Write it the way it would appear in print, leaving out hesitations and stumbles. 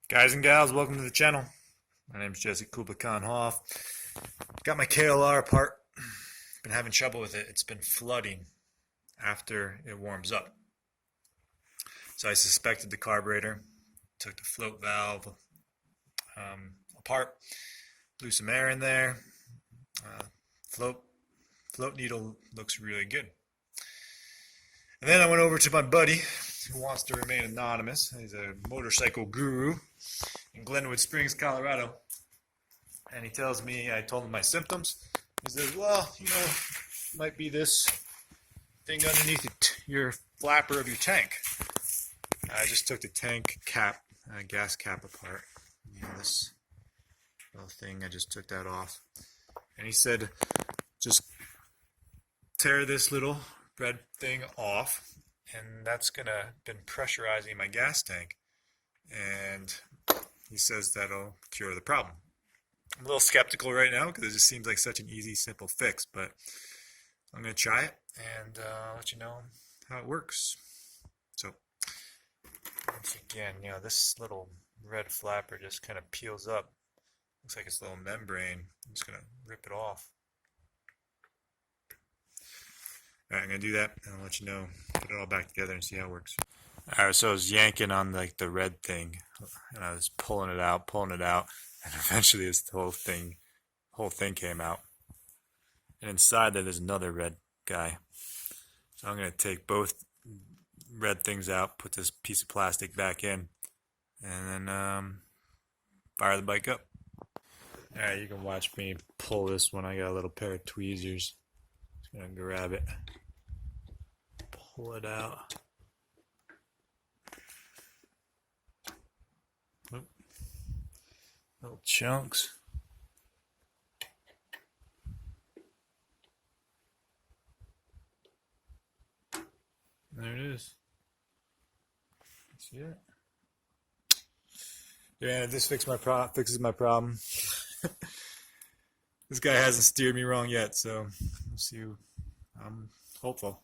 Guys and gals, welcome to the channel. My name is Jesse Kubla-Khan Hoff. Got my KLR apart. Been having trouble with it. It's been flooding after it warms up. So I suspected the carburetor. Took the float valve apart. Blew some air in there. Float needle looks really good. And then I went over to my buddy who wants to remain anonymous. He's a motorcycle guru in Glenwood Springs, Colorado. And he tells me, I told him my symptoms. He says, well, might be this thing underneath your flapper of your tank. I just took the tank cap, gas cap apart. This little thing, I just took that off. And he said, just tear this little red thing off, and that's gonna been pressurizing my gas tank, and he says that'll cure the problem. I'm a little skeptical right now because it just seems like such an easy, simple fix, but I'm gonna try it and let you know how it works. So once again, this little red flapper just kind of peels up. Looks like it's a little membrane. I'm just gonna rip it off. Alright, I'm going to do that, and I'll let you know, put it all back together and see how it works. Alright, so I was yanking on the red thing, and I was pulling it out, and eventually this whole thing came out. And inside there's another red guy. So I'm going to take both red things out, put this piece of plastic back in, and then fire the bike up. Alright, you can watch me pull this one. I got a little pair of tweezers. Gonna grab it, pull it out. Oop. Little chunks. There it is. See it? Yeah, this fixes my problem. This guy hasn't steered me wrong yet, so we'll see. I'm hopeful.